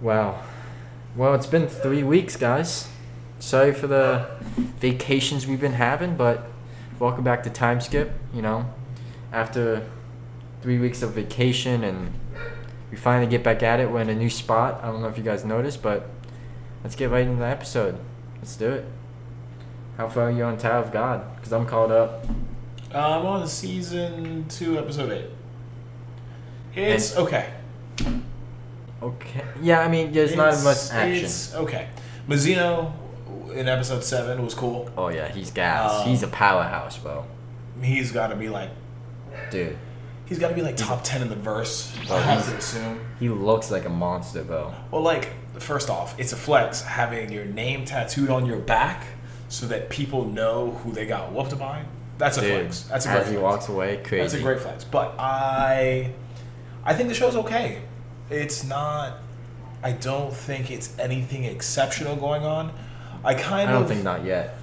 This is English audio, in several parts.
Wow. Well, it's been 3 weeks, guys. Sorry for the vacations we've been having, but welcome back to Time Skip. After 3 weeks of vacation and we finally get back at it. We're in a new spot. I don't know if you guys noticed, but let's get right into the episode. Let's do it. How far are you on Tower of God? Because I'm caught up. I'm on season 2, episode 8. It's okay. Okay. Yeah, I mean, there's not as much action. It's okay. Mazzino in episode 7 was cool. Oh, yeah, he's gas. He's a powerhouse, bro. He's got to be like... Dude. He's got to be like top 10 in the verse, I have to assume. He looks like a monster, bro. Well, like, first off, it's a flex having your name tattooed on your back so that people know who they got whooped by. That's a flex. That's a great flex. As he walks away, crazy. That's a great flex. But I think the show's okay. It's not... I don't think it's anything exceptional going on. I don't think not yet.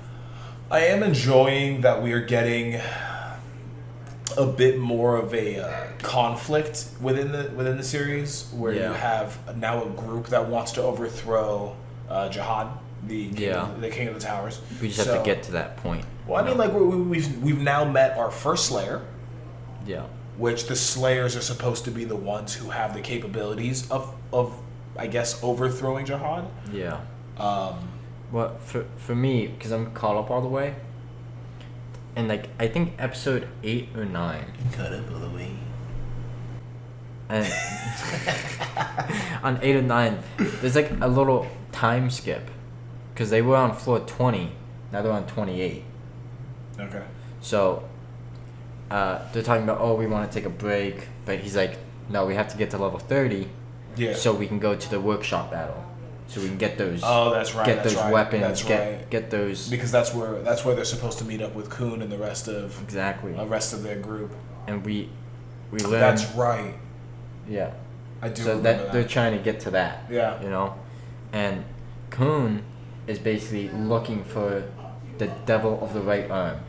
I am enjoying that we are getting a bit more of a conflict within the series, where you have now a group that wants to overthrow Jihad, the king of the towers. We just have to get to that point. Well, I mean, like we've now met our first Slayer. Yeah. Which the Slayers are supposed to be the ones who have the capabilities of I guess overthrowing Jihad. Yeah. Well, for me, because I'm caught up all the way, and like I think episode 8 or 9. Caught up all the way. And on 8 or 9, there's like a little time skip, because they were on floor 20, now they're on 28. Okay. So they're talking about, we want to take a break, but he's like, no, we have to get to level 30, so we can go to the workshop battle. So we can get those. Oh, that's right. Get those weapons. That's right. Get those. Because that's where they're supposed to meet up with Kun and the rest of their group. And we learn. That's right. Yeah. I do. So remember that they're trying to get to that. Yeah. And Kun is basically looking for the devil of the right arm,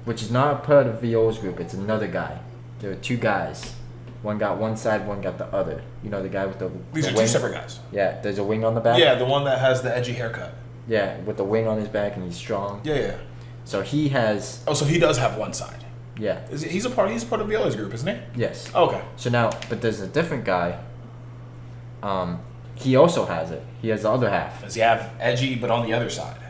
which is not a part of Viol's group. It's another guy. There are two guys. One got one side, one got the other. You know, the guy with the These the are wing? two separate guys. Yeah, there's a wing on the back. Yeah, the one that has the edgy haircut. Yeah, with the wing on his back, and he's strong. Yeah. So he has... Oh, so he does have one side. Yeah. He's a part of Viola's group, isn't he? Yes. Okay. So now, but there's a different guy. He also has it. He has the other half. Does he have edgy, but on the other side?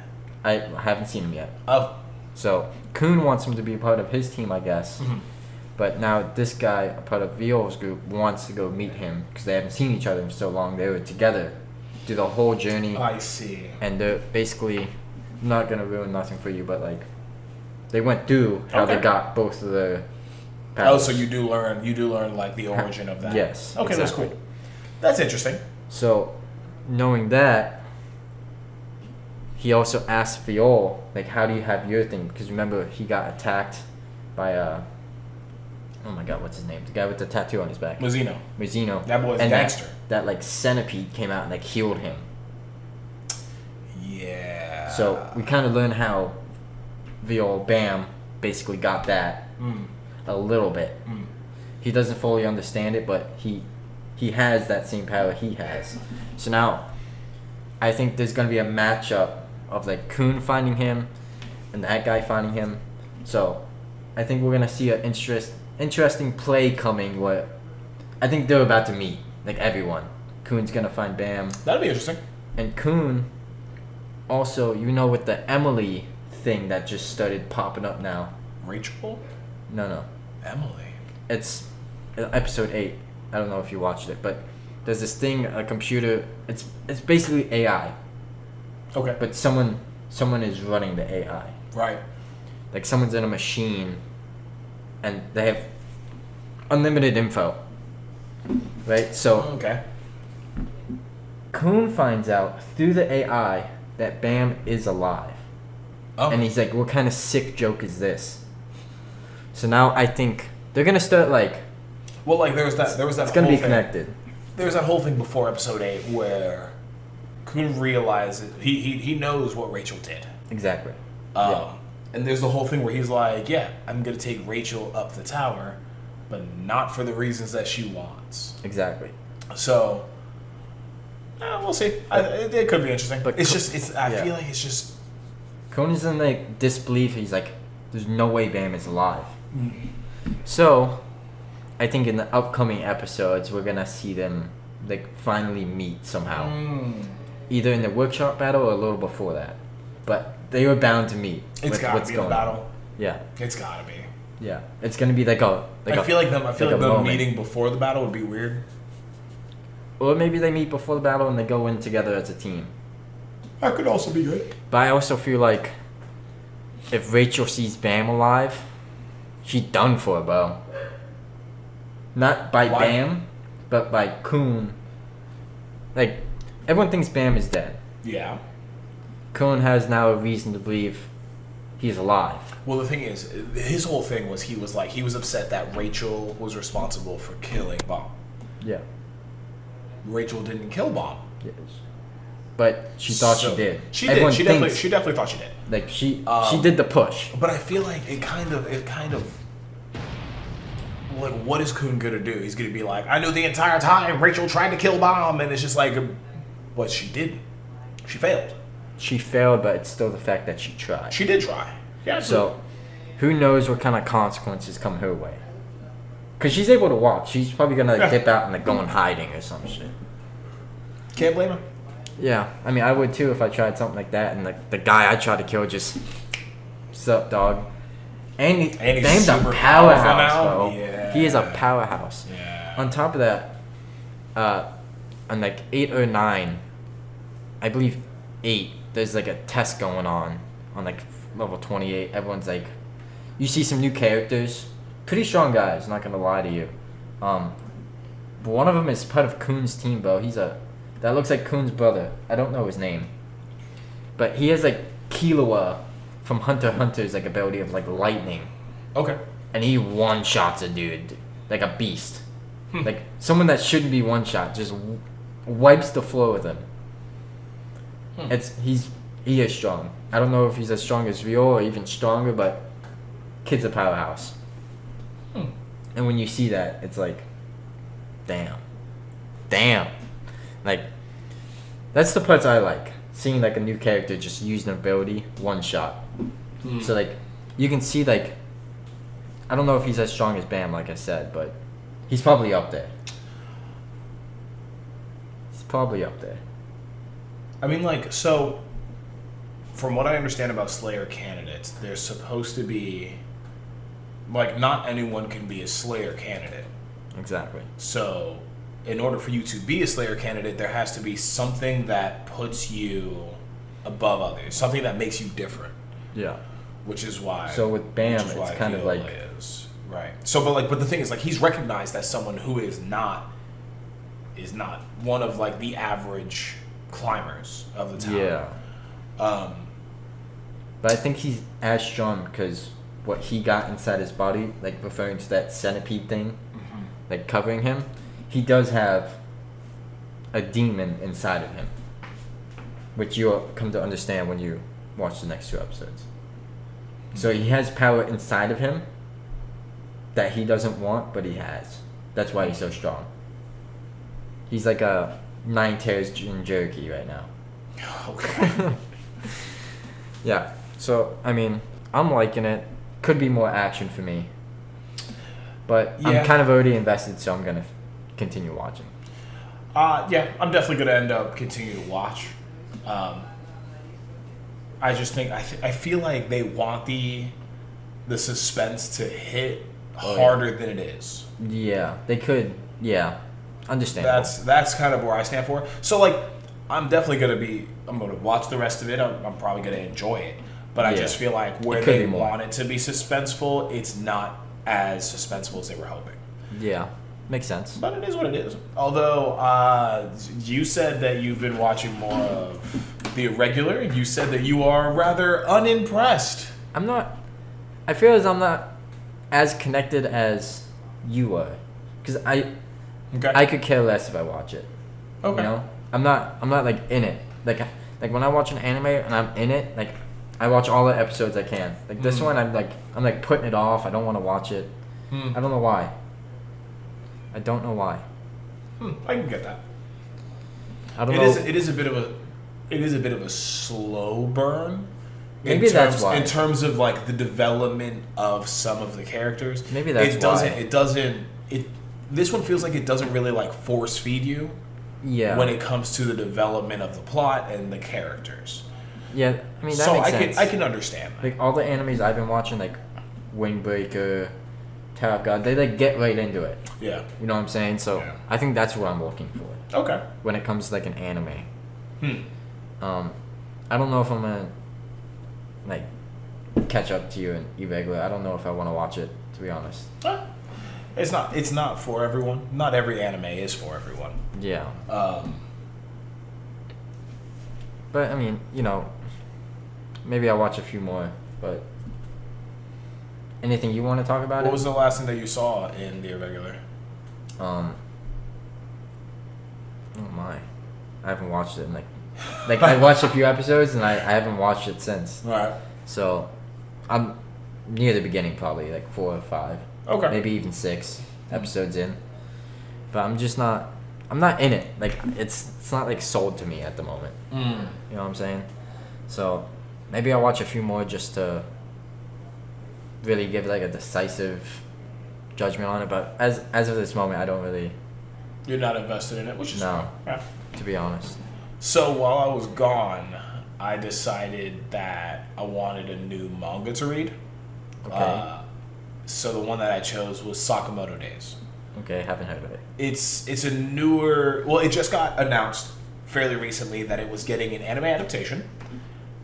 I haven't seen him yet. Oh. So Kun wants him to be a part of his team, I guess. Mm-hmm. But now this guy, a part of Viol's group, wants to go meet him because they haven't seen each other in so long. They were together through the whole journey. I see. And they're basically, I'm not going to ruin nothing for you, but like, they went through how they got both of the powers. Oh, so you do learn like the origin of that. Yes. Okay, exactly. That's cool. That's interesting. So, knowing that, he also asked Viol, like, how do you have your thing? Because remember, he got attacked by oh my god, what's his name? The guy with the tattoo on his back. Mazzino. That boy's a gangster. That like centipede came out and like healed him. Yeah. So we kind of learned how Viol Bam basically got that a little bit. He doesn't fully understand it, but he has that same power he has. So now I think there's gonna be a matchup of like Kun finding him and that guy finding him. So I think we're gonna see an interesting play coming where I think they're about to meet, like everyone. Kun's gonna find Bam. That'd be interesting. And Kun also, with the Emily thing that just started popping up now. Rachel? No. Emily. It's episode 8. I don't know if you watched it, but there's this thing, a computer. It's basically AI. Okay. But someone is running the AI. Right. Like someone's in a machine, and they have unlimited info. Right? So okay. Kun finds out through the AI that Bam is alive. Oh. And he's like, what kind of sick joke is this? So now I think they're going to start like... Well, like there was that It's going to be connected. There was that whole thing before episode 8 where Kun realizes... He knows what Rachel did. Exactly. And there's the whole thing where he's like, yeah, I'm going to take Rachel up the tower, but not for the reasons that she wants. Exactly. So We'll see. It could be interesting. But it's just, I feel like it's just... Conan's in like disbelief. He's like, there's no way Bam is alive. So, I think in the upcoming episodes, we're going to see them like finally meet somehow. Either in the workshop battle or a little before that. But they were bound to meet. It's got to be the battle. On. Yeah. It's got to be. Yeah. It's going to be like a... I feel like them meeting before the battle would be weird. Or maybe they meet before the battle and they go in together as a team. That could also be good. But I also feel like if Rachel sees Bam alive, she's done for, bro. Not by Bam, but by Kun. Like, everyone thinks Bam is dead. Yeah. Kun has now a reason to believe he's alive. Well, the thing is, his whole thing was he was upset that Rachel was responsible for killing Bomb. Yeah. Rachel didn't kill Bomb. Yes. But she thought she did. She did. She definitely thought she did. Like she did the push. But I feel like it kind of like, what is Kun gonna do? He's gonna be like, I knew the entire time Rachel tried to kill Bomb, and it's just like, but she didn't. She failed. She failed, but it's still the fact that she tried. She did try. Yeah. So, who knows what kind of consequences come her way? Because she's able to walk. She's probably gonna dip out and like go in hiding or some shit. Can't blame her. Yeah, I mean, I would too if I tried something like that, and the guy I tried to kill just, sup, dog. And Bam's a powerhouse, bro. Yeah. He is a powerhouse. Yeah. On top of that, on like 8 or 9, I believe 8, there's like a test going on like level 28. Everyone's like, you see some new characters, pretty strong guys. Not gonna lie to you. But one of them is part of Kun's team, bro. That looks like Kun's brother. I don't know his name. But he has like Killua from Hunter x Hunter's like ability of like lightning. Okay. And he one-shots a dude. Like a beast. Like someone that shouldn't be one-shot just wipes the floor with him. He is strong. I don't know if he's as strong as Rio or even stronger, but kid's a powerhouse. And when you see that, it's like, damn. Like, that's the parts I like. Seeing, like, a new character just use an ability, one shot. So, like, you can see, like, I don't know if he's as strong as Bam, like I said, but he's probably up there. I mean, like, so, from what I understand about Slayer candidates, there's supposed to be, like, not anyone can be a Slayer candidate. Exactly. So, in order for you to be a Slayer candidate, there has to be something that puts you above others, something that makes you different. Yeah. Which is why. So with Bam, it's kind of like is right. So, but the thing is, like, he's recognized as someone who is not one of like the average climbers of the tower. Yeah. But I think he's as strong because what he got inside his body, like referring to that centipede thing, like covering him. He does have a demon inside of him, which you'll come to understand when you watch the next 2 episodes. So he has power inside of him that he doesn't want, but he has. That's why he's so strong. He's like a 9 tails in jerky right now. Okay. Yeah. So, I mean, I'm liking it. Could be more action for me. But yeah. I'm kind of already invested, so I'm going to continue watching. Yeah, I'm definitely going to end up continuing to watch. I just think I feel like they want the suspense to hit harder than it is. Yeah, they could. Yeah, understandable. That's kind of where I stand for. So like, I'm definitely I'm gonna watch the rest of it. I'm probably gonna enjoy it, but I just feel like where they want it to be suspenseful, it's not as suspenseful as they were hoping. Yeah, makes sense. But it is what it is. Although you said that you've been watching more of The Irregular, you said that you are rather unimpressed. I feel as I'm not as connected as you are, because I could care less if I watch it. Okay. You know, I'm not like in it. Like when I watch an anime and I'm in it, like I watch all the episodes I can. Like this one, I'm like putting it off. I don't want to watch it. I don't know why. I can get that. I don't know. It is a bit of a slow burn. Maybe that's why. In terms of like the development of some of the characters. Maybe that's why. This one feels like it doesn't really like force feed you. Yeah. When it comes to the development of the plot and the characters. Yeah, I mean that makes sense. I can understand that. Like all the animes I've been watching, like Windbreaker, Tower of God, they like get right into it. Yeah. You know what I'm saying? So yeah. I think that's what I'm looking for. Okay. When it comes to like an anime. I don't know if I'm gonna like catch up to you in Irregular. I don't know if I want to watch it, to be honest. It's not for everyone. Not every anime is for everyone. Yeah. But I mean, you know, maybe I'll watch a few more. But anything you want to talk about? What was the last thing that you saw in The Irregular? Oh my, I haven't watched it in like I watched a few episodes and I haven't watched it since. All right. So I'm near the beginning, probably like 4 or 5. Okay. Maybe even 6 episodes in. But I'm not in it. Like it's not like sold to me at the moment. You know what I'm saying? So maybe I'll watch a few more just to really give like a decisive judgment on it. But as of this moment, I don't really. You're not invested in it, which is fine. Yeah. To be honest. So while I was gone, I decided that I wanted a new manga to read. Okay. So the one that I chose was Sakamoto Days. Okay, haven't heard of it. It's a newer. Well, it just got announced fairly recently that it was getting an anime adaptation,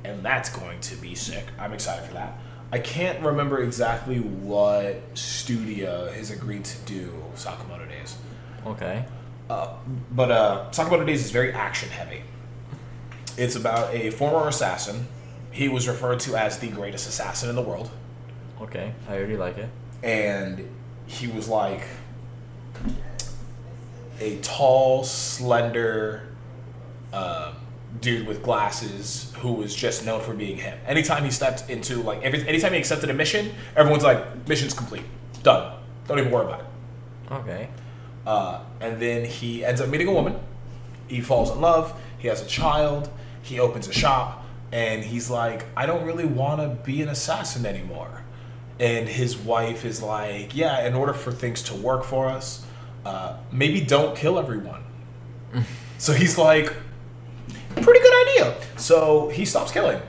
and that's going to be sick. I'm excited for that. I can't remember exactly what studio has agreed to do Sakamoto Days. Okay. But Sakamoto Days is very action heavy. It's about a former assassin. He was referred to as the greatest assassin in the world. Okay, I already like it. And he was like a tall, slender dude with glasses who was just known for being him. Anytime he stepped into anytime he accepted a mission, everyone's like, mission's complete, done. Don't even worry about it. Okay. And then he ends up meeting a woman. He falls in love. He has a child. He opens a shop, and he's like, I don't really want to be an assassin anymore. And his wife is like, yeah, in order for things to work for us, maybe don't kill everyone. So he's like, pretty good idea. So he stops killing.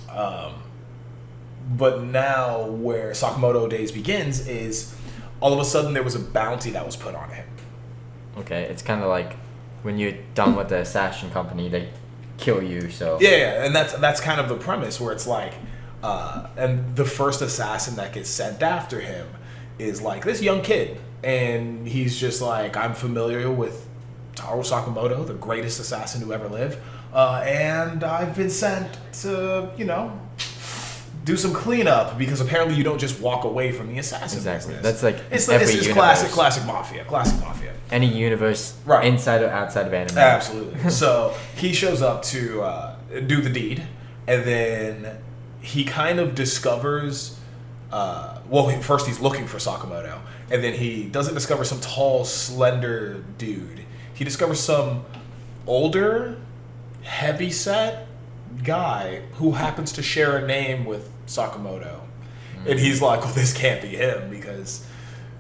But now where Sakamoto Days begins is all of a sudden there was a bounty that was put on him. Okay, it's kind of like when you're done with the assassin company, they kill you, so... Yeah, and that's kind of the premise where it's like... and the first assassin that gets sent after him is like this young kid. And he's just like, I'm familiar with Taro Sakamoto, the greatest assassin to ever live. And I've been sent to, do some cleanup because apparently you don't just walk away from the assassin business. That's like it's universe. classic mafia. Any universe, right. Inside or outside of anime. Absolutely. So he shows up to do the deed, and then he kind of discovers. First he's looking for Sakamoto, and then he doesn't discover some tall, slender dude. He discovers some older, heavy-set guy who happens to share a name with Sakamoto. And he's like, well, this can't be him because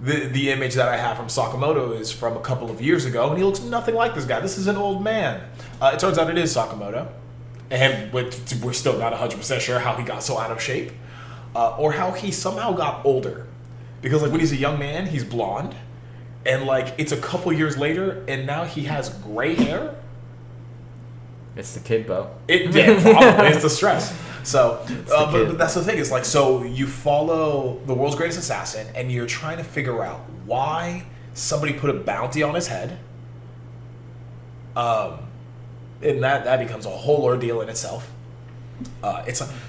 the image that I have from Sakamoto is from a couple of years ago, and he looks nothing like this guy. This is an old man. It turns out it is Sakamoto, and we're still not 100% sure how he got so out of shape, or how he somehow got older. Because when he's a young man, he's blonde, and it's a couple years later, and now he has gray hair. It's the kid, Bo. Probably. It's the stress. So, but that's the thing. It's so you follow the world's greatest assassin, and you're trying to figure out why somebody put a bounty on his head. And that becomes a whole ordeal in itself.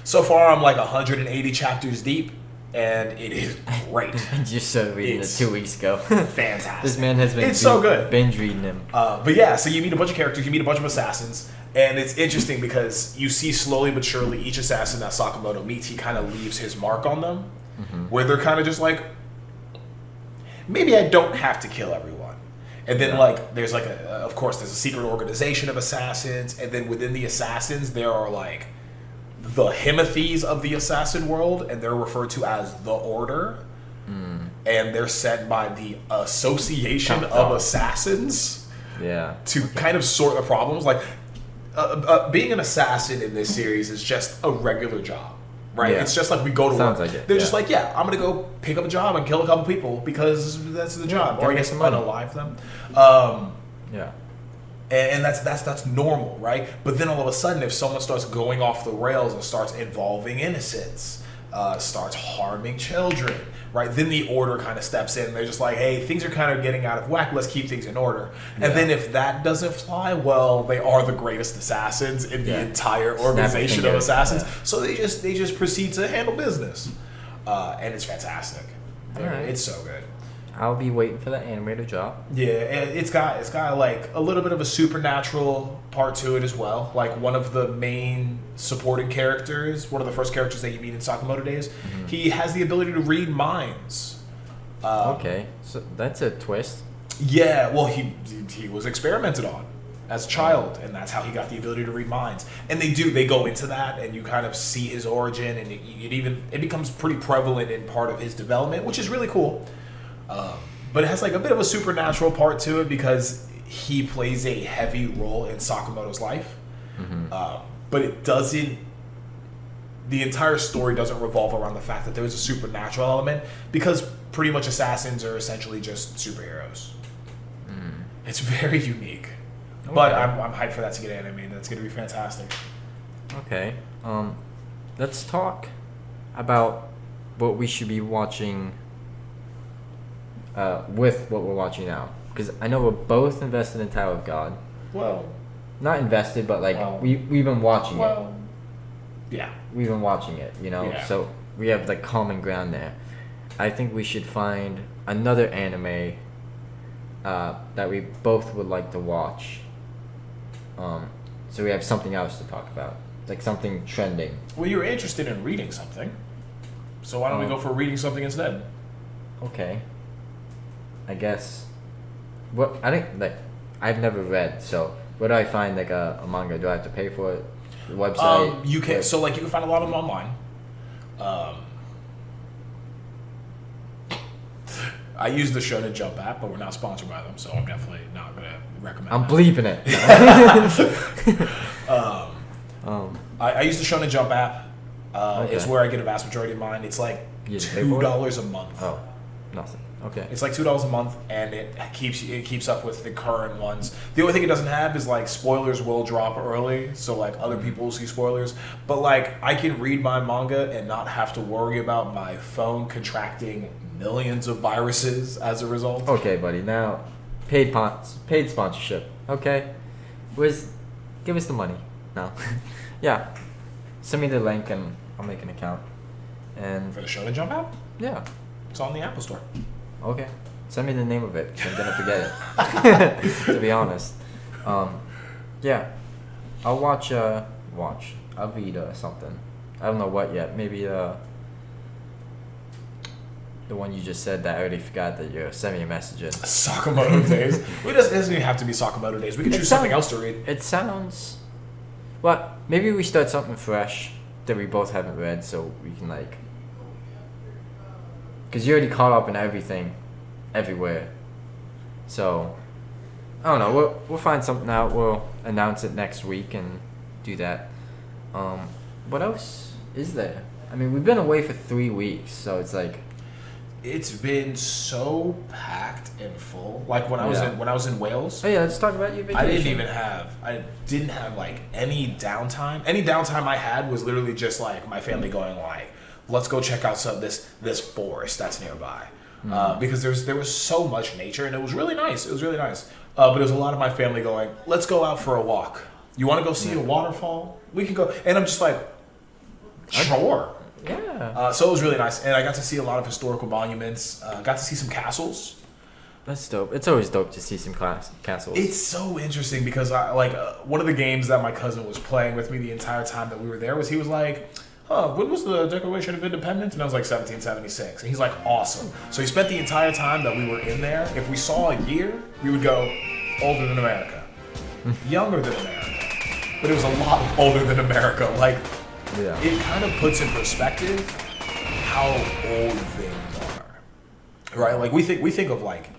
So far I'm 180 chapters deep, and it is great. Just started reading it 2 weeks ago. Fantastic. This man has been so good. Binge reading him. But yeah, so you meet a bunch of characters, you meet a bunch of assassins, and it's interesting because you see slowly but surely each assassin that Sakamoto meets, he kind of leaves his mark on them, where they're kind of just like, maybe I don't have to kill everyone. And then like there's like of course there's a secret organization of assassins, and then within the assassins there are like the Himothes of the assassin world, and they're referred to as the Order. And they're sent by the Association of Assassins to kind of sort the problems. Like being an assassin in this series is just a regular job, right? Yeah. It's just like we go to work. Like it. They're just like, I'm gonna go pick up a job and kill a couple people because that's the job, or I guess unalive them. And that's normal, right? But then all of a sudden, if someone starts going off the rails and starts involving innocents, starts harming children, right? Then the Order kind of steps in. They're just like, hey, things are kind of getting out of whack. Let's keep things in order. And then if that doesn't fly, well, they are the greatest assassins in the entire organization of assassins. Yeah. So they just proceed to handle business, and it's fantastic. Right. It's so good. I'll be waiting for the anime to drop. Yeah, and it's got like a little bit of a supernatural part to it as well. Like one of the main supporting characters, one of the first characters that you meet in Sakamoto Days, he has the ability to read minds. Okay, so that's a twist. Yeah, well, he was experimented on as a child, and that's how he got the ability to read minds. And they go into that, and you kind of see his origin, and it becomes pretty prevalent in part of his development, which is really cool. But it has like a bit of a supernatural part to it because he plays a heavy role in Sakamoto's life. But it doesn't. The entire story doesn't revolve around the fact that there is a supernatural element because pretty much assassins are essentially just superheroes. It's very unique. Okay. But I'm hyped for that to get animated. That's going to be fantastic. Okay. Let's talk about what we should be watching with what we're watching now. Because I know we're both invested in Tower of God. Well... Not invested, but like we've been watching it. Yeah. We've been watching it, Yeah. So we have like common ground there. I think we should find another anime that we both would like to watch. So we have something else to talk about. Like something trending. Well, you were interested in reading something. So why don't we go for reading something instead? Okay. I guess. Well, I think like I've never read, so where do I find like a manga? Do I have to pay for it? The website? You can. So like you can find a lot of them online. I use the Shonen Jump app, but we're not sponsored by them, so I'm definitely not gonna recommend. I'm bleeping it. I use the Shonen Jump app. It's where I get a vast majority of mine. It's like $2 a month. Oh, nothing. Okay. It's like $2 a month, and it keeps up with the current ones. The only thing it doesn't have is like spoilers will drop early, so like other people will see spoilers. But like I can read my manga and not have to worry about my phone contracting millions of viruses as a result. Okay, buddy. Now, paid sponsorship. Okay, give us the money now. Yeah, send me the link and I'll make an account. And for the Shonen Jump app? Yeah, it's on the Apple Store. Okay. Send me the name of it. I'm gonna forget it. To be honest. Yeah. I'll watch Alvida or something. I don't know what yet. Maybe the one you just said that I already forgot that you sent me a message in. Sakamoto Days. It doesn't even have to be Sakamoto Days. We can choose something else to read. It sounds. Well, maybe we start something fresh that we both haven't read, so we can like. Because you're already caught up in everything, everywhere. So, I don't know. We'll find something out. We'll announce it next week and do that. What else is there? I mean, we've been away for 3 weeks, so it's like. It's been so packed and full. Like when I was in Wales. Oh yeah, let's talk about your vacation. I didn't have like any downtime. Any downtime I had was literally just like my family going like, let's go check out this forest that's nearby. Because there was so much nature and it was really nice. But it was a lot of my family going, let's go out for a walk. You want to go see a waterfall? We can go. And I'm just like, sure. Yeah. So it was really nice. And I got to see a lot of historical monuments. Got to see some castles. That's dope. It's always dope to see some castles. It's so interesting because one of the games that my cousin was playing with me the entire time that we were there was he was like, when was the Declaration of Independence? And I was like, 1776. And he's like, awesome. So he spent the entire time that we were in there. If we saw a year, we would go, older than America. Younger than America. But it was a lot older than America. Like, it kind of puts in perspective how old things are. Right? Like, we think of like,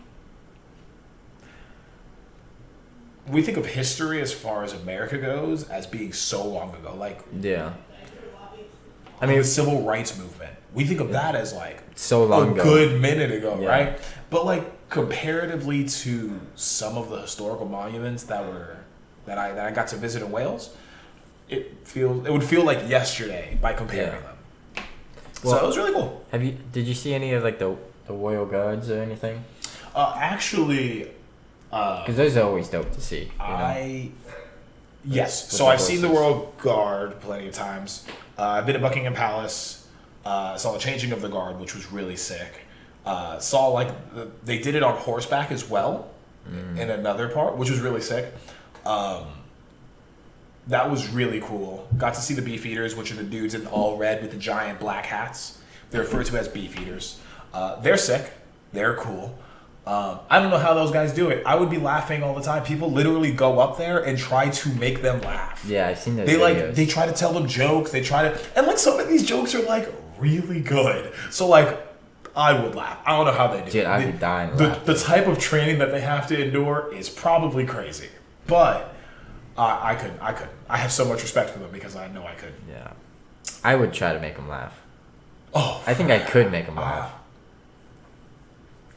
we think of history as far as America goes as being so long ago. Like, I mean, the civil rights movement. We think of that as like so long ago. Good minute ago, right? But like comparatively to some of the historical monuments that I got to visit in Wales, it would feel like yesterday by comparing them. Well, so it was really cool. Did you see any of like the Royal Guards or anything? Actually, because those are always dope to see. Yes. So I've seen the Royal Guard plenty of times. I've been at Buckingham Palace. Saw the changing of the guard, which was really sick. Saw like they did it on horseback as well in another part, which was really sick. That was really cool. Got to see the beefeaters, which are the dudes in all red with the giant black hats. They're referred to as beefeaters. They're sick. They're cool. I don't know how those guys do it. I would be laughing all the time. People literally go up there and try to make them laugh. Yeah, I've seen those videos. They try to tell them jokes. And like some of these jokes are like really good. So like, I would laugh. I don't know how they do it. Dude, I'd be dying the type of training that they have to endure is probably crazy. But I couldn't. I have so much respect for them because I know I could. Yeah. I would try to make them laugh. Oh. I think I could make them laugh.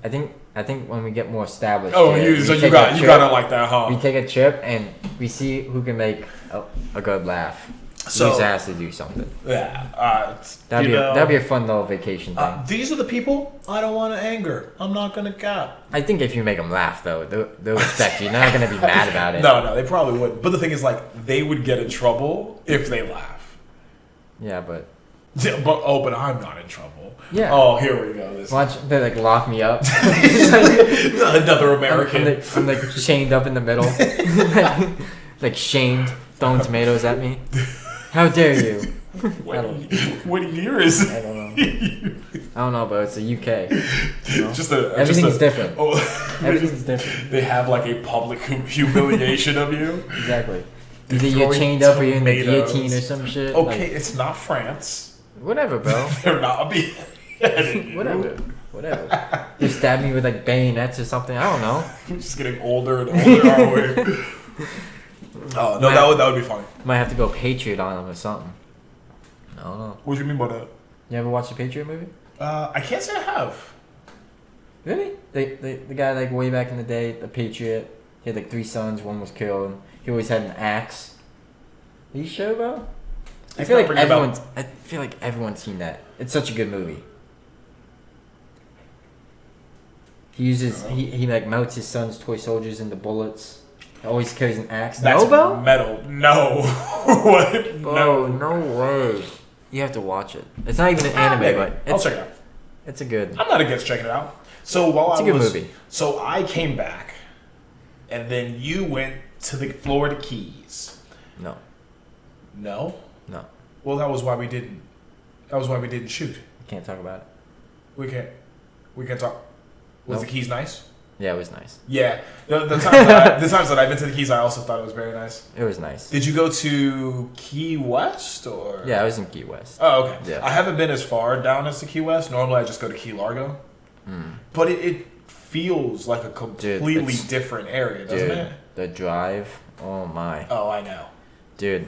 I think when we get more established. Oh, you gotta like that, huh? We take a trip and we see who can make a good laugh. So who has to do something. Yeah. That'd be a fun little vacation thing. These are the people I don't want to anger. I'm not gonna cap. I think if you make them laugh, though, they'll respect you. They're not gonna be mad about it. No, they probably wouldn't. But the thing is, like, they would get in trouble if they laugh. Yeah, but I'm not in trouble. Yeah. Oh, here we go. Watch, they like lock me up. Another American. I'm like chained up in the middle, like shamed, throwing tomatoes at me. How dare you? What year is it? I don't know. I don't know, but it's the UK. You know? Everything's different. Everything's different. They have like a public humiliation of you. Exactly. Either you're chained up or you're in the guillotine or some shit. Okay, like, it's not France. Whatever, bro. They're not beheading you. Whatever. You stab me with like bayonets or something. I don't know. We're just getting older and older, aren't we? Oh, no, that would be funny. Might have to go Patriot on them or something. I don't know. What do you mean by that? You ever watch the Patriot movie? I can't say I have. Really? The guy like way back in the day, the Patriot, he had like 3 sons, one was killed. He always had an axe. Are you sure, bro? I feel like everyone's seen that. It's such a good movie. He uses he like melts his son's toy soldiers into bullets. He always carries an axe. That's metal. No. What? Bro, no way. You have to watch it. It's not even an anime, but I'll check it out. It's a good. I'm not against checking it out. So it's a good movie. So I came back, and then you went to the Florida Keys. No. No. No. Well, that was why we didn't. Shoot. We can't talk about it. We can't talk. Was the Keys nice? Yeah, it was nice. Yeah, the times that I've been to the Keys, I also thought it was very nice. It was nice. Did you go to Key West or? Yeah, I was in Key West. Oh, okay. Yeah. I haven't been as far down as to Key West. Normally, I just go to Key Largo. But it feels like a completely different area, doesn't it? The drive. Oh my. Oh, I know. Dude.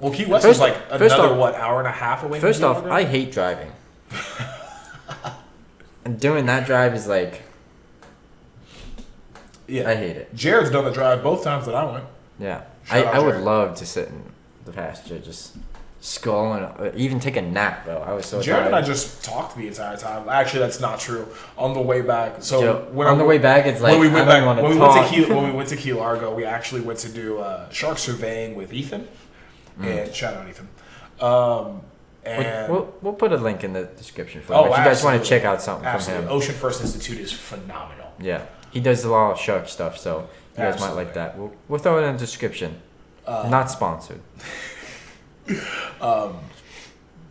Well, Key West is like another hour and a half away. First off, I hate driving. And doing that drive is like. Yeah. I hate it. Jared's done the drive both times that I went. Yeah. I would love to sit in the passenger, just scrolling, or even take a nap, bro. I was so Jared tired. and I just talked the entire time. Actually, that's not true. On the way back, so the way back, it's like when we went when we went to Key Largo, we actually went to do shark surveying with Ethan. And shout out Ethan. And we'll put a link in the description for you. If you guys want to check out something from him. Ocean First Institute is phenomenal. Yeah. He does a lot of shark stuff, so you guys might like that. We'll throw it in the description. Not sponsored.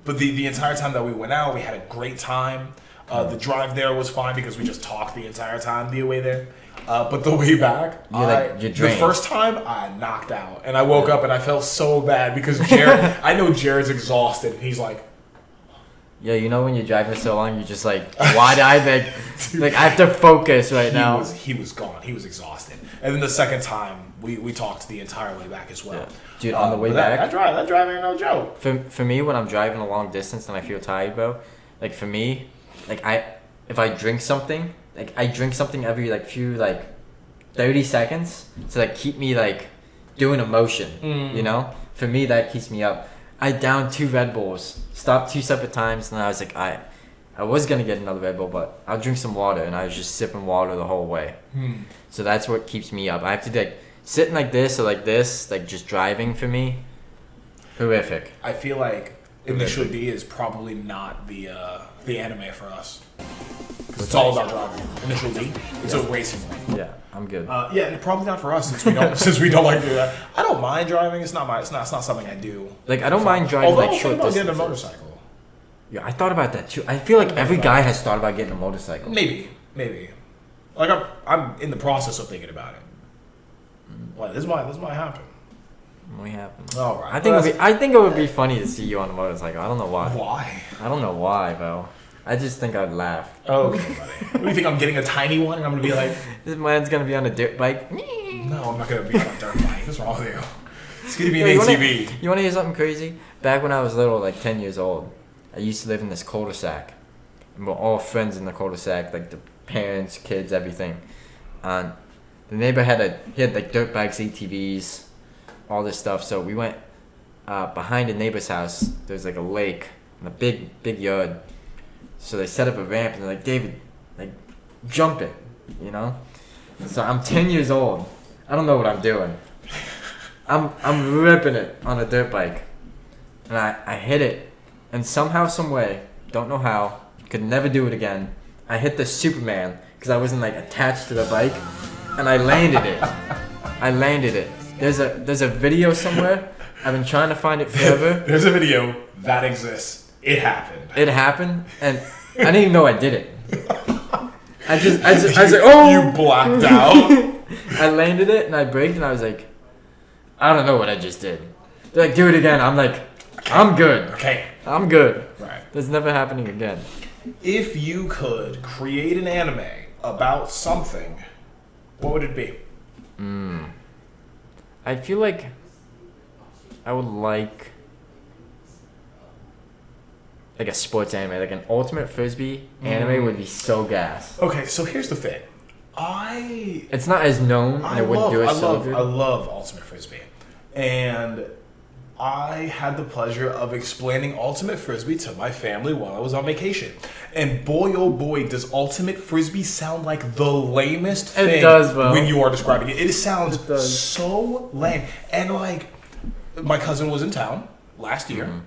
But the entire time that we went out, we had a great time. The drive there was fine because we just talked the entire time the way there. But the way back, the first time I knocked out, and I woke up and I felt so bad because Jared. I know Jared's exhausted, and he's like, "Yeah, you know when you're driving so long, you're just like wide-eyed, like I have to focus right now." He was gone. He was exhausted. And then the second time, we talked the entire way back as well. Yeah. Dude, on the way back, that drive ain't no joke. For me, when I'm driving a long distance and I feel tired, bro, like for me, like if I drink something. Like I drink something every like few like 30 seconds to like keep me like doing a motion, you know? For me that keeps me up. I downed 2 Red Bulls, stopped 2 separate times, and I was like I was gonna get another Red Bull, but I'll drink some water, and I was just sipping water the whole way. So that's what keeps me up. I have to like sitting like this or like this, like just driving for me, horrific. I feel like Initial D is probably not the anime for us. It's all about driving. Initial D, it's a racing one. Yeah, I'm good. Yeah, and probably not for us since we don't like to do that. I don't mind driving. It's not something I do. Like I don't mind driving like short distances. Getting a motorcycle. Yeah, I thought about that too. I feel like every guy has thought about getting a motorcycle. Maybe. Like I'm in the process of thinking about it. Well, this might happen. We happen. All right. I think it would be funny to see you on a motorcycle. I don't know why. Why? I don't know why, bro. I just think I'd laugh. Okay, buddy. What do you think? I'm getting a tiny one and I'm gonna be like, this man's gonna be on a dirt bike. No, I'm not gonna be on a dirt bike. What's wrong with you? It's gonna be an ATV. You wanna hear something crazy? Back when I was little, like 10 years old, I used to live in this cul-de-sac. And we're all friends in the cul-de-sac, like the parents, kids, everything. And the neighbor had like dirt bikes, ATVs, all this stuff. So we went behind a neighbor's house. There's like a lake and a big yard. So they set up a ramp and they're like, David, like, jump it, you know? So I'm 10 years old. I don't know what I'm doing. I'm ripping it on a dirt bike. And I hit it. And somehow, some way, don't know how, could never do it again. I hit the Superman because I wasn't like attached to the bike. And I landed it. There's a video somewhere. I've been trying to find it forever. There's a video that exists. It happened, and I didn't even know I did it. I was like, oh! You blacked out. I landed it, and I braked, and I was like, I don't know what I just did. They're like, do it again. I'm like, okay. I'm good. Okay. I'm good. Right. That's never happening again. If you could create an anime about something, what would it be? I feel like I would like a sports anime, like an Ultimate Frisbee anime would be so gas. Okay, so here's the thing. It's not as known, and it wouldn't do it so good. I love Ultimate Frisbee. And I had the pleasure of explaining Ultimate Frisbee to my family while I was on vacation. And boy, oh boy, does Ultimate Frisbee sound like the lamest thing when you are describing it. It sounds so lame. And like, my cousin was in town last year.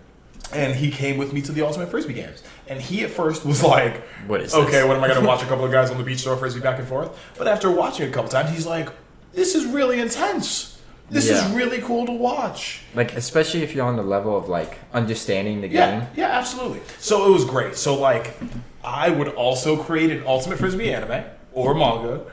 And he came with me to the Ultimate Frisbee games. And he at first was like, what am I going to watch a couple of guys on the beach throw a Frisbee back and forth? But after watching it a couple times, he's like, this is really intense. This is really cool to watch. Like, especially if you're on the level of, like, understanding the game. Yeah, absolutely. So it was great. So, like, I would also create an Ultimate Frisbee anime or manga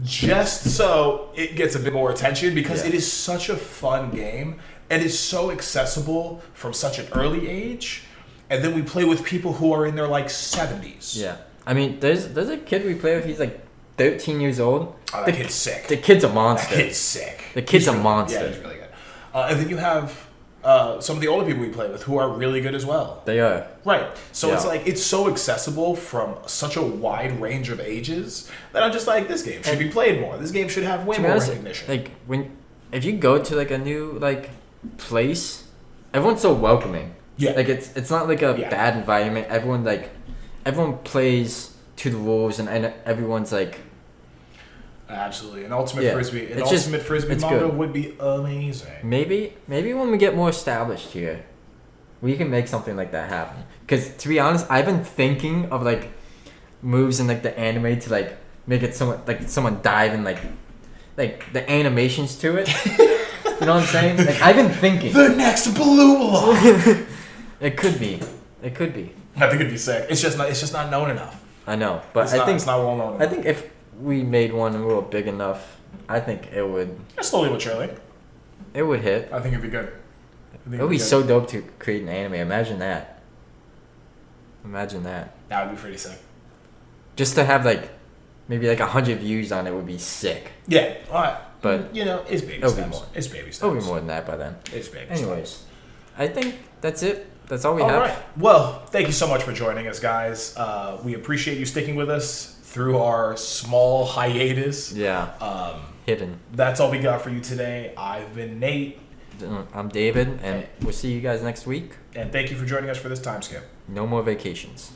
just so it gets a bit more attention because it is such a fun game. And it's so accessible from such an early age. And then we play with people who are in their, like, 70s. Yeah. I mean, there's a kid we play with. He's, like, 13 years old. Oh, that kid's sick. The kid's a monster. That kid's sick. The kid's a monster. Yeah, he's really good. And then you have some of the older people we play with who are really good as well. They are. Right. So it's like, it's so accessible from such a wide range of ages that I'm just like, this game should be played more. This game should have way more recognition. Like, if you go to, like, a new, like, place, everyone's so welcoming. Yeah. Like, it's not like a bad environment. Everyone plays to the rules, and everyone's like, absolutely. An Ultimate Frisbee manga would be amazing. Maybe when we get more established here, we can make something like that happen. Because to be honest, I've been thinking of like moves in like the anime to like make it someone dive and like the animations to it. You know what I'm saying? Like, I've been thinking the next Blue Lock. It could be. It could be. I think it'd be sick. It's just not known enough. I know, but I think it's not well known enough. I think if we made one a little big enough, I think it would. Slowly but surely. It would hit. I think it'd be good. It would be so dope to create an anime. Imagine that. That would be pretty sick. Just to have maybe 100 views on it would be sick. Yeah, all right. But it's baby steps. It's baby steps. It'll be more than that by then. It's baby Anyways, steps. I think that's it. That's all we have. All right. Well, thank you so much for joining us, guys. We appreciate you sticking with us through our small hiatus. Yeah. Hidden. That's all we got for you today. I've been Nate. I'm David, and we'll see you guys next week. And thank you for joining us for this time skip. No more vacations.